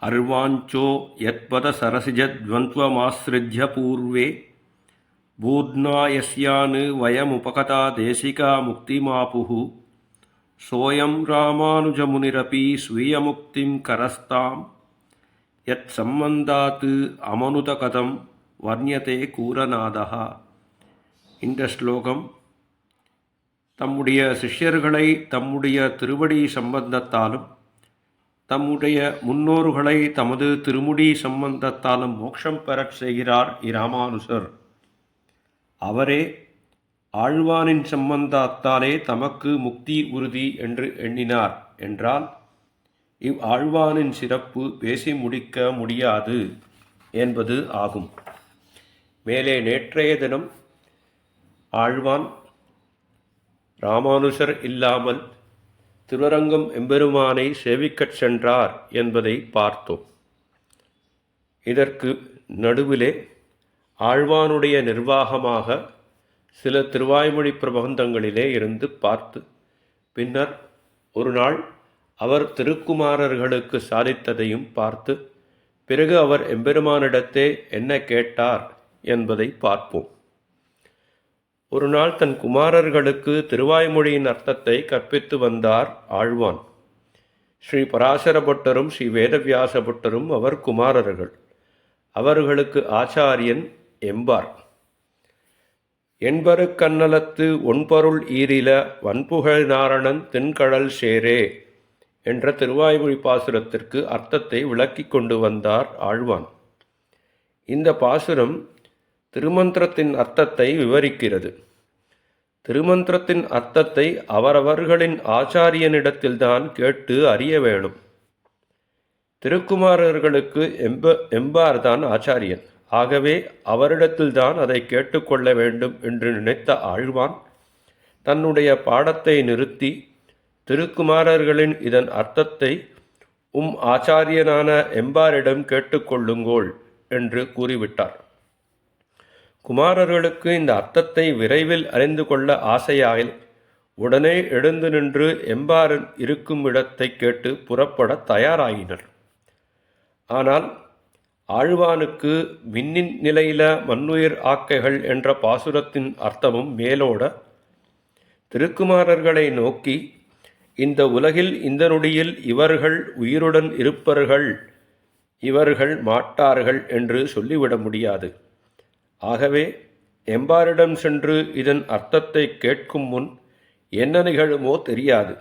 अर्वाञ्चो यत्पदसरसिजद्वन्द्वमाश्रित्य पूर्वे बूध्ना यस्यान् वयमुपगता देशिका मुक्तिमापुः सोऽयं रामानुजमुनिरपि स्वीयमुक्तिं करस्तां यत्सम्बन्धात् अमनुतकथं वर्ण्यते கூரநாதः. இந்த ஸ்லோகம் தம்முடைய சிஷ்யர்களை தம்முடைய திருவடி சம்பந்தத்தாலும் தம்முடைய முன்னோர்களை தமது திருமுடி சம்பந்தத்தாலும் மோட்சம் பெறச் செய்கிறார் இராமானுசர். அவரே ஆழ்வானின் சம்பந்தத்தாலே தமக்கு முக்தி உறுதி என்று எண்ணினார் என்றால் இவ் ஆழ்வானின் சிறப்பு பேசி முடிக்க முடியாது என்பது ஆகும். மேலே நேற்றைய தினம் ஆழ்வான் இராமானுசர் இல்லாமல் திருவரங்கம் எம்பெருமானை சேவிக்கச் சென்றார் என்பதை பார்த்தோம். இதற்கு நடுவிலே ஆழ்வானுடைய நிர்வாகமாக சில திருவாய்மொழி பிரபந்தங்களிலே இருந்து பார்த்து பின்னர் ஒரு நாள் அவர் திருக்குமாரர்களுக்கு சாதித்ததையும் பார்த்து பிறகு அவர் எம்பெருமானிடத்தே என்ன கேட்டார் என்பதை பார்ப்போம். ஒரு நாள் தன் குமாரர்களுக்கு திருவாய்மொழியின் அர்த்தத்தை கற்பித்து வந்தார் ஆழ்வான். ஸ்ரீ பராசர பட்டரும் ஸ்ரீ வேதவியாச பட்டரும் அவர் குமாரர்கள். அவர்களுக்கு ஆச்சாரியன் எம்பார். என்பரு கண்ணலத்து ஒன்பொருள் ஈரில வன்புகழ் நாரணன் தென்கடல் சேரே என்ற திருவாய்மொழி பாசுரத்திற்கு அர்த்தத்தை விளக்கி கொண்டு வந்தார் ஆழ்வான். இந்த பாசுரம் திருமந்திரத்தின் அர்த்தத்தை விவரிக்கிறது. திருமந்திரத்தின் அர்த்தத்தை அவரவர்களின் ஆச்சாரியனிடத்தில்தான் கேட்டு அறிய வேணும். திருக்குமாரர்களுக்கு எம்பார்தான் ஆச்சாரியன். ஆகவே அவரிடத்தில்தான் அதை கேட்டுக்கொள்ள வேண்டும் என்று நினைத்த ஆழ்வான் தன்னுடைய பாடத்தை நிறுத்தி திருக்குமாரர்களின் இதன் அர்த்தத்தை ஆச்சாரியனான எம்பாரிடம் கேட்டுக்கொள்ளுங்கோள் என்று கூறிவிட்டார். குமாரர்களுக்கு இந்த அர்த்தத்தை விரைவில் அறிந்து கொள்ள ஆசையாயில் உடனே எழுந்து நின்று எம்பாரன் இருக்கும் இடத்தை கேட்டு புறப்பட தயாராகினர். ஆனால் ஆழ்வானுக்கு மின்னின் நிலையில மண்ணுயிர் ஆக்கைகள் என்ற பாசுரத்தின் அர்த்தமும் மேலோட திருக்குமாரர்களை நோக்கி இந்த உலகில் இந்த நொடியில் இவர்கள் உயிருடன் இருப்பர்கள், இவர்கள் மாட்டார்கள் என்று சொல்லிவிட முடியாது. ஆகவே எம்பாரிடம் சென்று இதன் அர்த்தத்தை கேட்கும் முன் என்ன நிகழுமோ தெரியாது.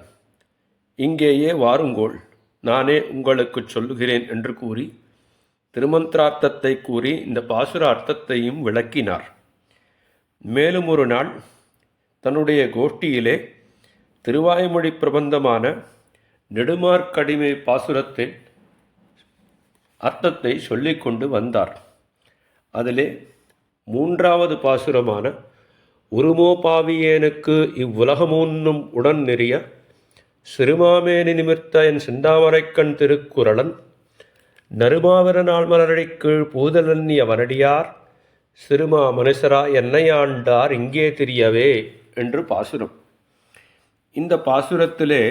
இங்கேயே வாருங்கோள், நானே உங்களுக்கு சொல்லுகிறேன் என்று கூறி திருமந்திரார்த்தத்தை கூறி இந்த பாசுர அர்த்தத்தையும் விளக்கினார். மேலும் ஒரு நாள் தன்னுடைய கோஷ்டியிலே திருவாய்மொழி பிரபந்தமான நெடுமார்க்கடிமை பாசுரத்தின் அர்த்தத்தை சொல்லிக்கொண்டு வந்தார். அதிலே மூன்றாவது பாசுரமான உருமோபாவியேனுக்கு இவ்வுலகமூன்னும் உடன் நெறிய சிறுமாமேனி நிமிர்த்த என் சிந்தாமரைக்கண் திருக்குறளன் நறுமாவர நாள் மலரடிக் கீழ் பூதலன்னிய வனடியார் சிறுமா மனுஷரா என்னையாண்டார் இங்கே தெரியவே என்று பாசுரம். இந்த பாசுரத்திலே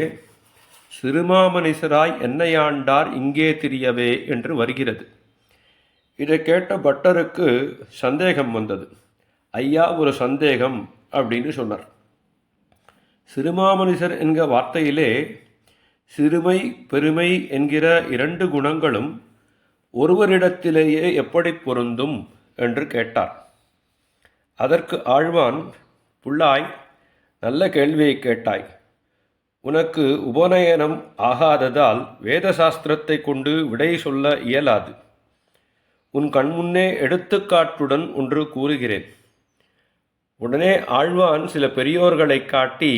சிறுமாமனிசராய் என்னையாண்டார் இங்கே தெரியவே என்று வருகிறது. இதை கேட்ட பட்டருக்கு சந்தேகம் வந்தது. ஐயா, ஒரு சந்தேகம் அப்படின்னு சொன்னார். சிறுமாமனிசர் என்கிற வார்த்தையிலே சிறுமை பெருமை என்கிற இரண்டு குணங்களும் ஒருவரிடத்திலேயே எப்படி பொருந்தும் என்று கேட்டார். அதற்கு ஆழ்வான், புள்ளாய், நல்ல கேள்வியை கேட்டாய். உனக்கு உபநயனம் ஆகாததால் வேத சாஸ்திரத்தை கொண்டு விடை சொல்ல இயலாது. உன் கண்முன்னே எடுத்துக்காட்டுடன் ஒன்று கூறுகிறேன். உடனே ஆழ்வான் சில பெரியோர்களை காட்டி,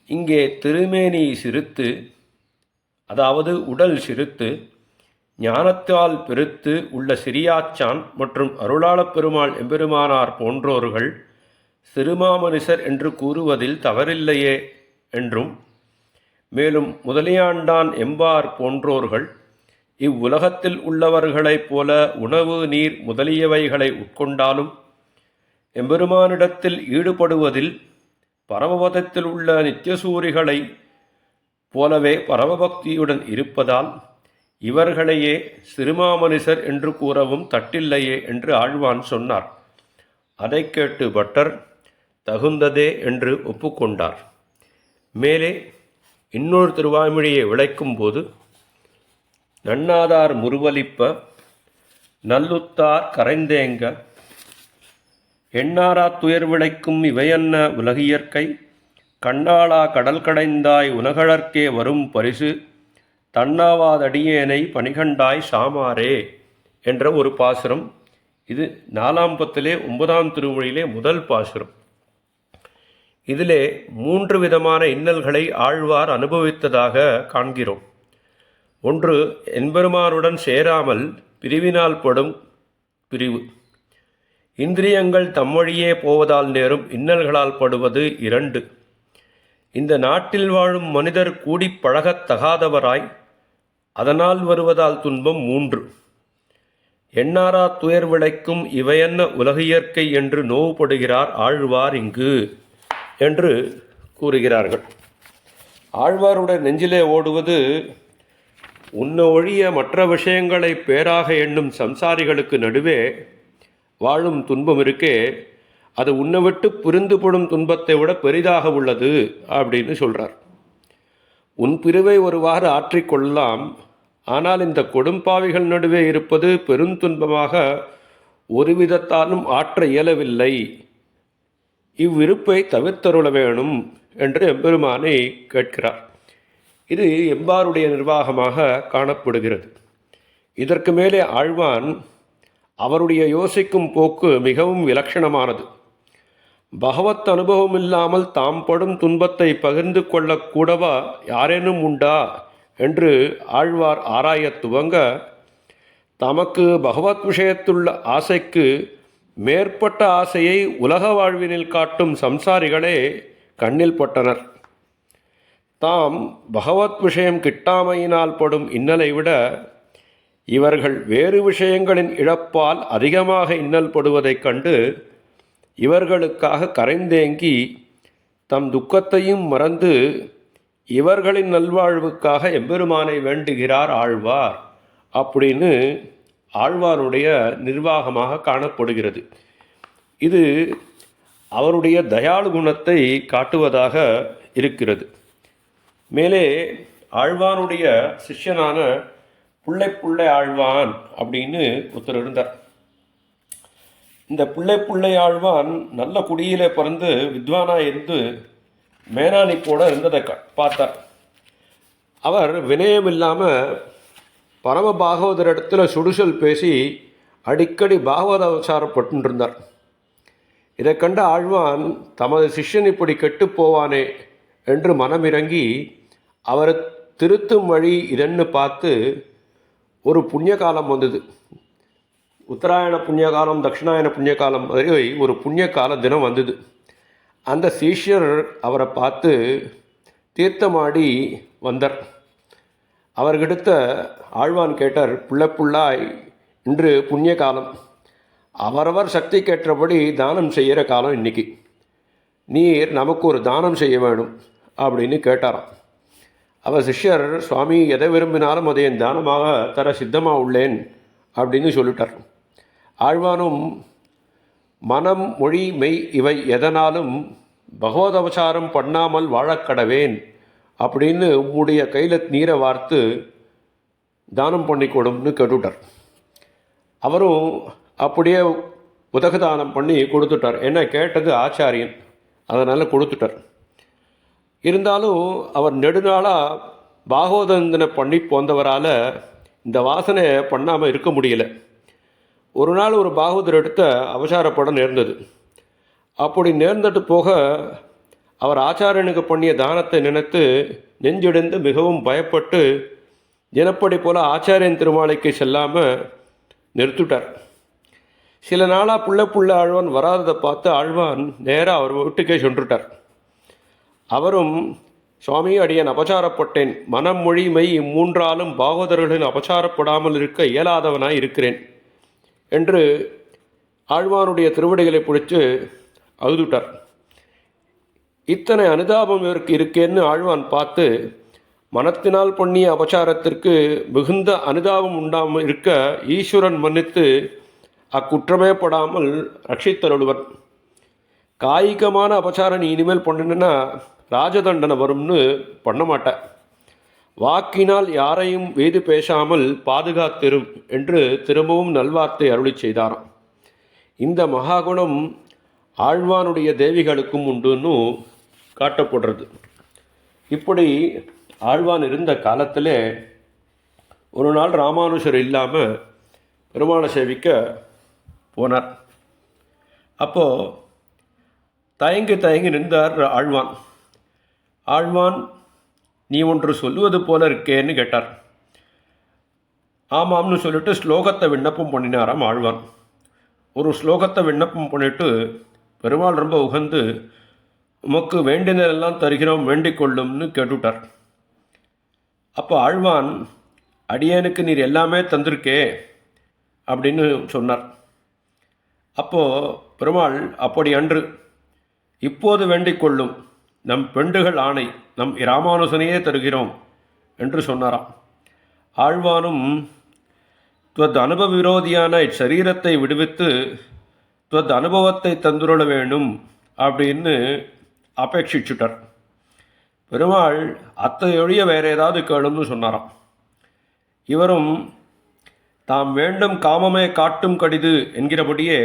இங்கே திருமேனி சிறுத்து, அதாவது உடல் சிறுத்து, ஞானத்தால் பெருத்து உள்ள சிறியாச்சான் மற்றும் அருளாளப் பெருமாள் எம்பெருமானார் போன்றோர்கள் சிறுமாமனிசர் என்று கூறுவதில் தவறில்லையே என்றும், மேலும் முதலியாண்டான் எம்பார் போன்றோர்கள் இவ்வுலகத்தில் உள்ளவர்களைப் போல உணவு நீர் முதலியவைகளை உட்கொண்டாலும் எம்பெருமானிடத்தில் ஈடுபடுவதில் பரமபதத்தில் உள்ள நித்தியசூரிகளை போலவே பரமபக்தியுடன் இருப்பதால் இவர்களையே சிறுமாமனிசர் என்று கூறவும் தட்டில்லையே என்று ஆழ்வான் சொன்னார். அதை கேட்டு பட்டர் தகுந்ததே என்று ஒப்புக்கொண்டார். மேலே இன்னொரு திருவாய்மொழியை விளக்கும்போது, நன்னாதார் முருவலிப்ப நல்லுத்தார் கரைந்தேங்க எண்ணாரா துயர் விளைக்கும் இவையன்ன உலகியற்கை கண்ணாளா கடல் கடைந்தாய் உலகழற்கே வரும் பரிசு தன்னாவாதடியேனை பணிகண்டாய் சாமாரே என்ற ஒரு பாசுரம். இது 4ஆம் பத்திலே 9ஆம் திருமொழியிலே முதல் பாசுரம். இதிலே 3 விதமான இன்னல்களை ஆழ்வார் அனுபவித்ததாக காண்கிறோம். ஒன்று, எம்பெருமானுடன் சேராமல் பிரிவினால் படும் பிரிவு. இந்திரியங்கள் தம்மொழியே போவதால் நேரும் இன்னல்களால் படுவது 2. இந்த நாட்டில் வாழும் மனிதர் கூடி பழகத் தகாதவராய் அதனால் வருவதால் துன்பம் 3. எண்ணாரா துயர் விளைக்கும் இவையன்ன உலகியற்கை என்று நோவுபடுகிறார் ஆழ்வார் இங்கு என்று கூறுகிறார்கள். ஆழ்வாருடைய நெஞ்சிலே ஓடுவது, உன்னை ஒழிய மற்ற விஷயங்களை பேராக எண்ணும் சம்சாரிகளுக்கு நடுவே வாழும் துன்பம் இருக்கே, அது உன்னை விட்டு பிரிந்துபடும் துன்பத்தை விட பெரிதாக உள்ளது அப்படின்னு சொல்கிறார். உன் பிரிவை ஒருவாறு ஆற்றிக்கொள்ளலாம், ஆனால் இந்த கொடும்பாவிகள் நடுவே இருப்பது பெருந்துன்பமாக ஒரு விதத்தாலும் ஆற்ற இயலவில்லை. இவ்விருப்பை தவிர்த்தருள வேணும் என்று எம்பெருமானை கேட்கிறார். இது எம்பாருடைய நிர்வாகமாக காணப்படுகிறது. இதற்கு மேலே ஆழ்வான் அவருடைய யோசிக்கும் போக்கு மிகவும் விலட்சணமானது. பகவத் அனுபவம் இல்லாமல் தாம் படும் துன்பத்தை பகிர்ந்து கொள்ளக்கூடவா யாரேனும் உண்டா என்று ஆழ்வார் ஆராயத் துவங்க, தமக்கு பகவத் விஷயத்துள்ள ஆசைக்கு மேற்பட்ட ஆசையை உலக வாழ்வினில் காட்டும் சம்சாரிகளே கண்ணில் பட்டனர். தாம் பகவத் விஷயம் கிட்டாமையினால் படும் இன்னலை விட இவர்கள் வேறு விஷயங்களின் இழப்பால் அதிகமாக இன்னல் படுவதைக் கண்டு இவர்களுக்காக கரைந்தேங்கி தம் துக்கத்தையும் மறந்து இவர்களின் நல்வாழ்வுக்காக எம்பெருமானை வேண்டுகிறார் ஆழ்வார் அப்படின்னு ஆழ்வாருடைய நிர்வாகமாக காணப்படுகிறது. இது அவருடைய தயாளு குணத்தை காட்டுவதாக இருக்கிறது. மேலே ஆழ்வானுடைய சிஷ்யனான புள்ளை ஆழ்வான் அப்படின்னு ஒருத்தர் இருந்தார். இந்த புள்ளை ஆழ்வான் நல்ல குடியிலே பிறந்து வித்வானா இருந்து மேனானி போட இருந்ததை பார்த்தார். அவர் வினயம் இல்லாமல் பரம பாகவதர் இடத்துல சுடுசொல் பேசி அடிக்கடி பாகவத அவசாரப்பட்டு இருந்தார். இதை கண்ட ஆழ்வான் தமது சிஷ்யன் இப்படி கெட்டு போவானே என்று மனமிறங்கி அவரை திருத்தும் வழி இதென்னு பார்த்து ஒரு புண்ணிய காலம் வந்தது. உத்தராயண புண்ணியகாலம், தட்சிணாயன புண்ணியகாலம் மாதிரி ஒரு புண்ணிய கால தினம் வந்தது. அந்த சிஷ்யர் அவரை பார்த்து தீர்த்தமாடி வந்தார். அவர்கிட்ட ஆழ்வான் கேட்டார், புள்ளாய் இன்று புண்ணிய காலம், அவரவர் சக்தி கேட்டபடி தானம் செய்கிற காலம் இன்னைக்கு, நீர் நமக்கு ஒரு தானம் செய்ய வேணும் அப்படின்னு கேட்டாராம். அவர் சிஷ்யர், சுவாமி எதை விரும்பினாலும் அதை என் தானமாக தர சித்தமாக உள்ளேன் அப்படின்னு சொல்லிட்டார். ஆழ்வானும் மனம் மொழி மெய் இவை எதனாலும் பகவத் அவசாரம் பண்ணாமல் வாழக்கடவேன் அப்படின்னு உம்முடைய கையில் நீரை வார்த்து தானம் பண்ணி கொடும்னு கேட்டுவிட்டார். அவரும் அப்படியே உதகதானம் பண்ணி கொடுத்துட்டார். என்ன கேட்டது ஆச்சாரியன், அதனால் கொடுத்துட்டார். இருந்தாலும் அவர் நெடுநாளாக பாகவதந்தனை பண்ணி போந்தவரால் இந்த வாசனை பண்ணாமல் இருக்க முடியல. ஒரு நாள் ஒரு பாகவதர் எடுத்த அவசாரப்படம் நேர்ந்தது. அப்படி நேர்ந்துட்டு போக அவர் ஆச்சாரியனுக்கு பண்ணிய தானத்தை நினைத்து நெஞ்செடுந்து மிகவும் பயப்பட்டு தினப்படி போல் ஆச்சாரியன் திருமாலைக்கு செல்லாமல் நிறுத்திட்டார். சில நாளாக புள்ள ஆழ்வான் வராததை பார்த்து ஆழ்வான் நேராக அவர் வீட்டுக்கே சென்றுட்டார். அவரும், சுவாமி அடியன் அபசாரப்பட்டேன், மனம் மொழி மெய் இம்மூன்றாலும் பாகவதர்களின் அபசாரப்படாமல் இருக்க இயலாதவனாய் இருக்கிறேன் என்று ஆழ்வானுடைய திருவடிகளை பிடிச்சு அழுதுட்டார். இத்தனை அனுதாபம் இவருக்கு இருக்கேன்னு ஆழ்வான் பார்த்து மனத்தினால் பண்ணிய அபச்சாரத்திற்கு மிகுந்த அனுதாபம் உண்டாமல் இருக்க ஈஸ்வரன் மன்னித்து அக்குற்றமே படாமல் ரட்சித்தருள்வர். காய்கமான அபச்சாரம் நீ இனிமேல் பண்ணினா ராஜதண்டனை வரும்னு பண்ண மாட்டேன். வாக்கினால் யாரையும் வேது பேசாமல் பாதுகாத்திரும் என்று திரும்பவும் நல்வார்த்தை அருளி செய்தாராம். இந்த மகாகுணம் ஆழ்வானுடைய தேவிகளுக்கும் உண்டுன்னு காட்டப்படுறது. இப்படி ஆழ்வான் இருந்த காலத்தில் ஒரு நாள் ராமானுஷர் இல்லாமல் பெருமாளை சேவிக்க போனார். அப்போது தயங்கி நின்றார் ஆழ்வான். ஆழ்வான், நீ ஒன்று சொல்லுவது போல இருக்கேன்னு கேட்டார். ஆமாம்னு சொல்லிட்டு ஸ்லோகத்தை விண்ணப்பம் பண்ணினாராம் ஆழ்வான். ஒரு ஸ்லோகத்தை விண்ணப்பம் பண்ணிட்டு பெருமாள் ரொம்ப உகந்து, உமக்கு வேண்டினதெல்லாம் தருகிறோம், வேண்டிக் கொள்ளும்னு கேட்டுவிட்டார். அப்போ ஆழ்வான், அடியேனுக்கு நீர் எல்லாமே தந்திருக்கே அப்படின்னு சொன்னார். அப்போது பெருமாள், அப்படி அன்று, இப்போது வேண்டிக் கொள்ளும், நம் பெண்டுகள் ஆணை, நம் இராமானுசனையே தருகிறோம் என்று சொன்னாராம். ஆழ்வானும் துவத் அனுபவ விரோதியான இச்சரீரத்தை விடுவித்து துவத் அனுபவத்தை தந்துருள வேணும் அப்படின்னு அபேட்சிச்சுட்டார். பெருமாள் அத்தையொழிய வேற ஏதாவது கேளும்னு சொன்னாராம். இவரும் தாம் வேண்டும் காமமே காட்டும் கடிது என்கிறபடியே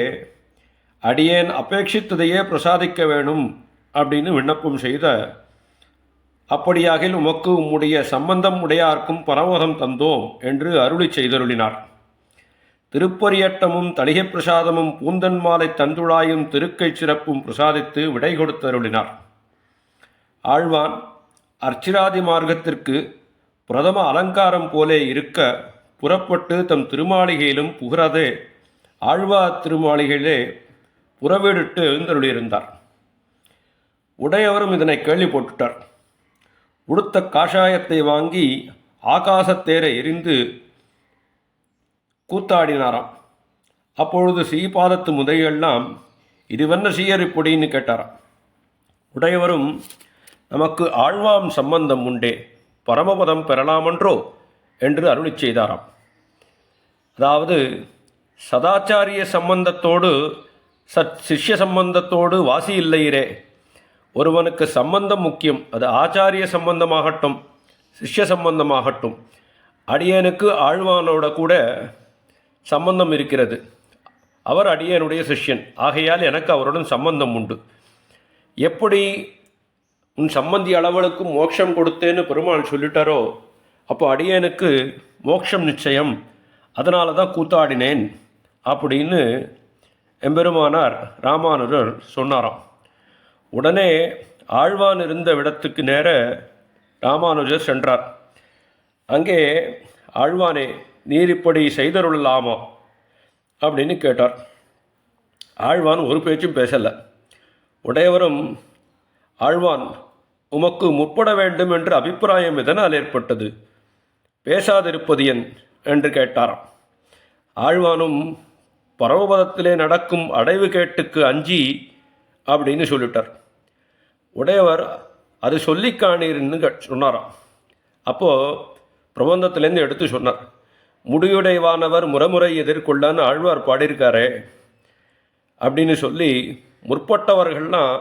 அடியேன் அபேட்சித்ததையே பிரசாதிக்க வேணும் அப்படின்னு விண்ணப்பம் செய்த, அப்படியாகில் உமக்கு உம்முடைய சம்பந்தம் உடையார்க்கும் பரமோதம் தந்தோம் என்று அருளி செய்தருளினார். திருப்பரியட்டமும் தளிகை பிரசாதமும் பூந்தன் மாலை தந்துழாயும் திருக்கை சிறப்பும் பிரசாதித்து விடை கொடுத்தருளினார். ஆழ்வான் அர்ச்சிராதி மார்க்கத்திற்கு பிரதம அலங்காரம் போலே இருக்க புறப்பட்டு தம் திருமாளிகையிலும் புகிறதே ஆழ்வார் திருமாளிகையிலே புறவீடிட்டு எழுந்தருளியிருந்தார். உடையவரும் இதனை கேள்விப்பட்டுட்டார். உடுத்த காஷாயத்தை வாங்கி ஆகாசத்தேரை எரிந்து கூத்தாடினாராம். அப்பொழுது ஸ்ரீபாதத்து முதையெல்லாம் இதுவென்ன சீயரிப்பொடின்னு கேட்டாராம். உடையவரும், நமக்கு ஆழ்வாம் சம்பந்தம் உண்டே, பரமபதம் பெறலாமன்றோ என்று அருளி செய்தாராம். அதாவது சதாச்சாரிய சம்பந்தத்தோடு சிஷ்ய சம்பந்தத்தோடு வாசி இல்லையிரே. ஒருவனுக்கு சம்பந்தம் முக்கியம், அது ஆச்சாரிய சம்பந்தமாகட்டும் சிஷ்ய சம்பந்தமாகட்டும். அடியனுக்கு ஆழ்வானோட கூட சம்பந்தம் இருக்கிறது. அவர் அடியனுடைய சிஷ்யன், ஆகையால் எனக்கு அவருடன் சம்பந்தம் உண்டு. எப்படி உன் சம்பந்தி அளவலுக்கு மோட்சம் கொடுத்தேன்னு பெருமாள் சொல்லிட்டாரோ, அப்போ அடியனுக்கு மோட்சம் நிச்சயம், அதனால தான் கூத்தாடினேன் அப்படின்னு எம்பெருமானார் ராமானுஜர் சொன்னாராம். உடனே ஆழ்வான் இருந்த இடத்துக்கு நேர ராமானுஜர் சென்றார். அங்கே ஆழ்வானே, நீர் இப்படி செய்தருளலாமா அப்படின்னு கேட்டார். ஆழ்வான் ஒரு பேச்சும் பேசலை. உடையவரும், ஆழ்வான், உமக்கு முற்பட வேண்டும் என்ற அபிப்பிராயம் எதனால் ஏற்பட்டது, பேசாதிருப்பது என் என்று கேட்டாராம். ஆழ்வானும் பரமபதத்திலே நடக்கும் அடைவு கேட்டுக்கு அஞ்சி அப்படின்னு சொல்லிட்டார். உடையவர், அது சொல்லி காணீர்னு சொன்னாராம். அப்போது பிரபந்தத்திலேருந்து எடுத்து சொன்னார். முடியுடைவானவர் முறைமுறை எதிர்கொள்ளான்னு ஆழ்வார் பாடியிருக்காரே அப்படின்னு சொல்லி, முற்பட்டவர்கள்லாம்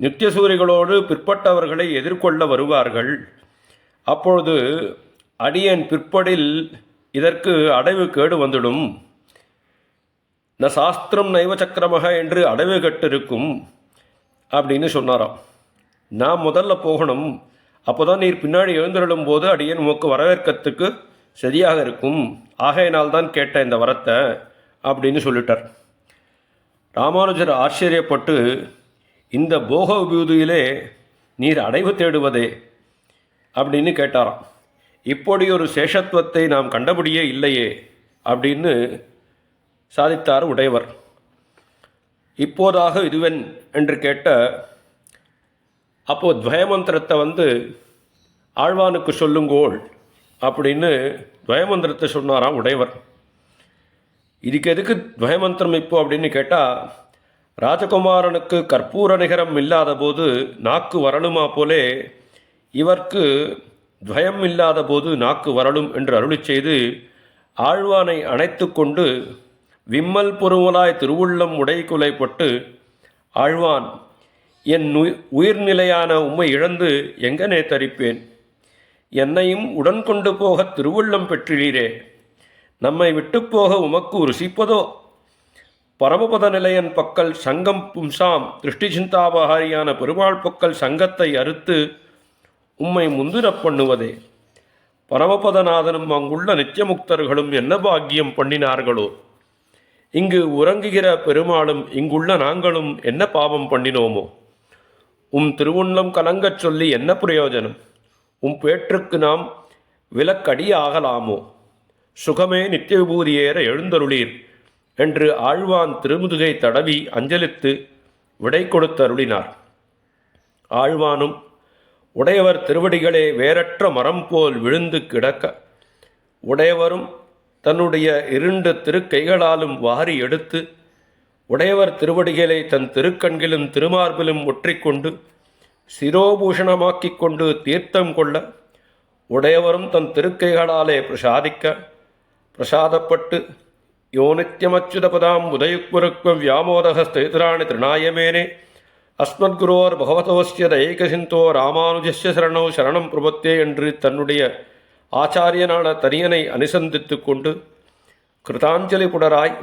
நித்தியசூரிகளோடு பிற்பட்டவர்களை எதிர்கொள்ள வருவார்கள். அப்பொழுது அடியேன் பிற்படில் இதற்கு அடைவு கேடு வந்துடும். ந சாஸ்திரம் நைவ சக்கரமக என்று அடைவு கட்டிருக்கும் அப்படின்னு சொன்னாராம். நான் முதல்ல போகணும், அப்போ தான் நீர் பின்னாடி எழுந்திருளும் போது அடியேன் உமக்கு வரவேற்கத்துக்கு சரியாக இருக்கும், ஆகையினால்தான் கேட்ட இந்த வரத்தை அப்படின்னு சொல்லிட்டார். ராமானுஜர் ஆச்சரியப்பட்டு, இந்த போக விபூதியிலே நீர் அடைவு தேடுவதே அப்படின்னு கேட்டாராம். இப்படி ஒரு சேஷத்துவத்தை நாம் கண்டபடியே இல்லையே அப்படின்னு சாதித்தார் உடையவர். இப்போதாக இதுவென் என்று கேட்ட, அப்போது துவயமந்திரத்தை ஆழ்வானுக்கு சொல்லுங்கோள் அப்படின்னு துவயமந்திரத்தை சொன்னாராம் உடையவர். இதுக்கு எதுக்கு துவயமந்திரம் இப்போ அப்படின்னு கேட்டால், ராஜகுமாரனுக்கு கற்பூர நிகரம் இல்லாத போது நாக்கு வரணுமா போலே இவர்க்கு துவயம் இல்லாத போது நாக்கு வரலும் என்று அருளிச் செய்து ஆழ்வானை அணைத்து கொண்டு விம்மல் பொறுமலாய் திருவுள்ளம் உடைக்குலைப்பட்டு, ஆழ்வான், என் உயிர்நிலையான உம்மை இழந்து எங்கனே தரிப்பேன்? என்னையும் உடன் கொண்டு போக திருவுள்ளம் பெற்றீரே. நம்மை விட்டுப்போக உமக்கு ருசிப்பதோ? பரமபத நிலையன் பக்கல் சங்கம் பும்சாம் திருஷ்டி சிந்தாபகாரியான பெருமாள் பக்கல் சங்கத்தை அறுத்து உம்மை முந்துரப் பண்ணுவதே. பரமபதநாதனும் அங்குள்ள நித்தியமுக்தர்களும் என்ன பாக்கியம் பண்ணினார்களோ? இங்கு உறங்குகிற பெருமாளும் இங்குள்ள நாங்களும் என்ன பாவம் பண்ணினோமோ? திருவுள்ளம் கலங்கச் சொல்லி என்ன பிரயோஜனம்? பேற்றுக்கு நாம் விலக்கடியாகலாமோ? சுகமே நித்திய விபூதியேற எழுந்தருளீர் என்று ஆழ்வான் திருமுதுகை தடவி அஞ்சலித்து விடை கொடுத்தருளினார். ஆழ்வானும் உடையவர் திருவடிகளே வேறற்ற மரம் போல் விழுந்து கிடக்க, உடையவரும் தன்னுடைய 2 திருக்கைகளாலும் வாரி எடுத்து உடையவர் திருவடிகளை தன் திருக்கண்கிலும் திருமார்பிலும் ஒற்றிக்கொண்டு சிரோபூஷணமாக்கிக் கொண்டு தீர்த்தம் கொள்ள, உடையவரும் தன் திருக்கைகளாலே பிரசாதப்பட்டு யோனித்யமச்சுதபதாம் உதயுக்குருக்வ வியாமோதக ஸ்தேத்ராணி திருநாயமேனே அஸ்மத்குரோர் பகவதோஸ்ய தயைகசிந்தோ ராமானுஜஸ்ய சரணோ சரணம் பிரபத்தே என்று தன்னுடைய ஆச்சாரியனான தனியனை அனுசந்தித்து கொண்டு கிருதாஞ்சலி புடராய்,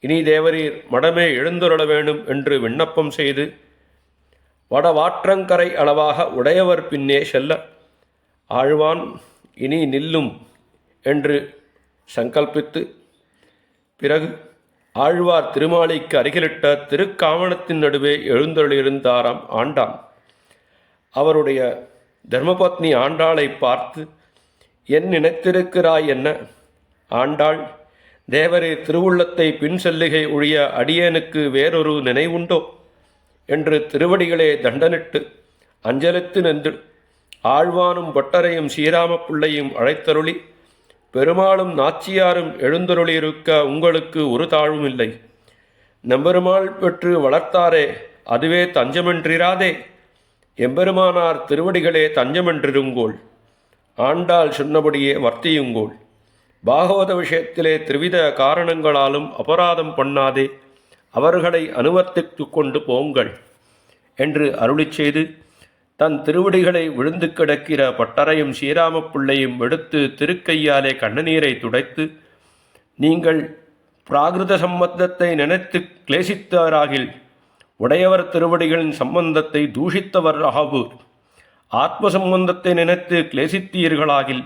இனி தேவரீர் மடமே எழுந்தருள வேண்டும் என்று விண்ணப்பம் செய்து வடவாற்றங்கரை அளவாக உடையவர் பின்னே செல்ல, ஆழ்வான் இனி நில்லும் என்று சங்கல்பித்து பிறகு ஆழ்வார் திருமாலைக்கு அருகிலிட்ட திருக்காவணத்தின் நடுவே எழுந்தருளியிருந்தாராம் ஆண்டான். அவருடைய தர்மபத்னி ஆண்டாளை பார்த்து, என் நினைத்திருக்கிறாய் என்ன? ஆண்டாள், தேவரீர் திருவுள்ளத்தை பின் செல்லுகை ஒழிய அடியேனுக்கு வேறொரு நினைவுண்டோ என்று திருவடிகளே தண்டனிட்டு அஞ்சலித்து நின்று ஆழ்வானும் பட்டரையும் ஸ்ரீராம பிள்ளையும் அழைத்தருளி, பெருமாளும் நாச்சியாரும் எழுந்தருளியிருக்க உங்களுக்கு ஒரு தாழ்வும் இல்லை. நம்பெருமாள் பெற்று வளர்த்தாரே, அதுவே தஞ்சமென்றிராதே. எம்பெருமானார் திருவடிகளே தஞ்சமென்றிருங்கோள். ஆண்டாள் சொன்னபடியே வர்த்தியுங்கோள். பாகவத விஷயத்திலே திரிவித காரணங்களாலும் அபராதம் பண்ணாதே, அவர்களை அனுவர்த்தித்து கொண்டு போங்கள் என்று அருளிச் செய்து தன் திருவடிகளை விழுந்து கிடக்கிற பட்டரையும் ஸ்ரீராம பிள்ளையும் எடுத்து திருக்கையாலே கண்ணநீரை துடைத்து, நீங்கள் பிராகிருத சம்பந்தத்தை நினைத்து கிளேசித்தாராகில் உடையவர் திருவடிகளின் சம்பந்தத்தை தூஷித்தவர் ஆவூர். ஆத்ம சம்பந்தத்தை நினைத்து கிளேசித்தீர்களாகில்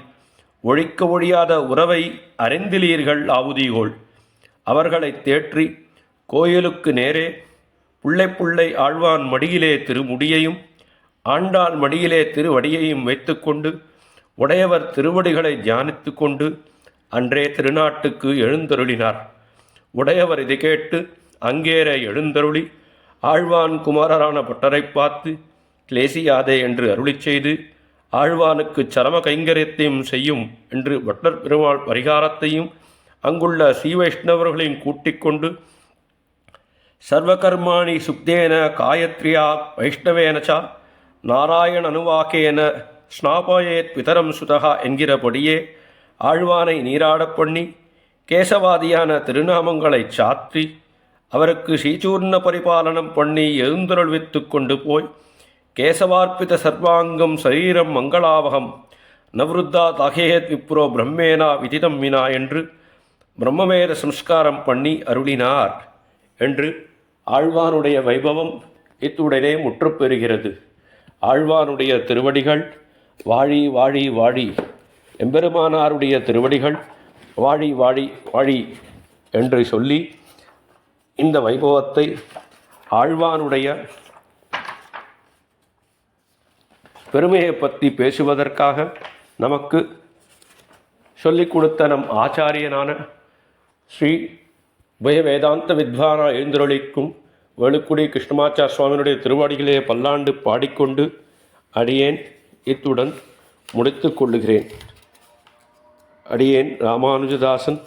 ஒழிக்க ஒழியாத உறவை அறிந்திலீர்கள் ஆவுதீகோள். அவர்களை தேற்றி கோயிலுக்கு நேரே புள்ளை ஆழ்வான் மடியிலே திருமுடியையும் ஆண்டாள் மடியிலே திருவடியையும் வைத்துக்கொண்டு உடையவர் திருவடிகளை தியானித்து கொண்டு அன்றே திருநாட்டுக்கு எழுந்தருளினார். உடையவர் இதை கேட்டு அங்கேற எழுந்தருளி ஆழ்வான் குமாரரான பட்டரை பார்த்து, கிளேசியாதே என்று அருளிச் செய்து ஆழ்வானுக்கு சரம கைங்கரியத்தையும் செய்யும் என்று பட்டர் பெருமாள் பரிகாரத்தையும் அங்குள்ள ஸ்ரீவைஷ்ணவர்களையும் கூட்டிக் கொண்டு சர்வகர்மாணி சுக்தேன காயத்ரியா வைஷ்ணவேனச்சா நாராயண அனுவாக்கேன ஸ்நாபயேத் பிதரம் சுதகா என்கிறபடியே ஆழ்வானை நீராடப் பண்ணி கேசவாதியான திருநாமங்களை சாற்றி அவருக்கு ஸ்ரீசூர்ண பரிபாலனம் பண்ணி எழுந்தருள்வித்து கொண்டு போய் கேசவார்ப்பித சர்வாங்கம் சரீரம் மங்களாவகம் நவ்ருத்தா தாகேத் விப்ரோ பிரம்மேனா விதிதம் வினா என்று பிரம்மவேத சம்ஸ்காரம் பண்ணி அருளினார் என்று ஆழ்வானுடைய வைபவம் இத்துடனே முற்றுப்பெறுகிறது. ஆழ்வானுடைய திருவடிகள் வாழி வாழி வாழி, எம்பெருமானாருடைய திருவடிகள் வாழி வாழி வாழி என்று சொல்லி இந்த வைபவத்தை ஆழ்வானுடைய பெருமையை பற்றி பேசுவதற்காக நமக்கு சொல்லிக் கொடுத்த நம் ஆச்சாரியனான ஸ்ரீ உபய வேதாந்த வித்வானா எழுந்தருளிக்கும் வெளுக்குடி கிருஷ்ணமாச்சார் சுவாமியினுடைய திருவாடிகளே பல்லாண்டு பாடிக்கொண்டு அடியேன் இத்துடன் முடித்து கொள்ளுகிறேன். அடியேன் ராமானுஜதாசன்.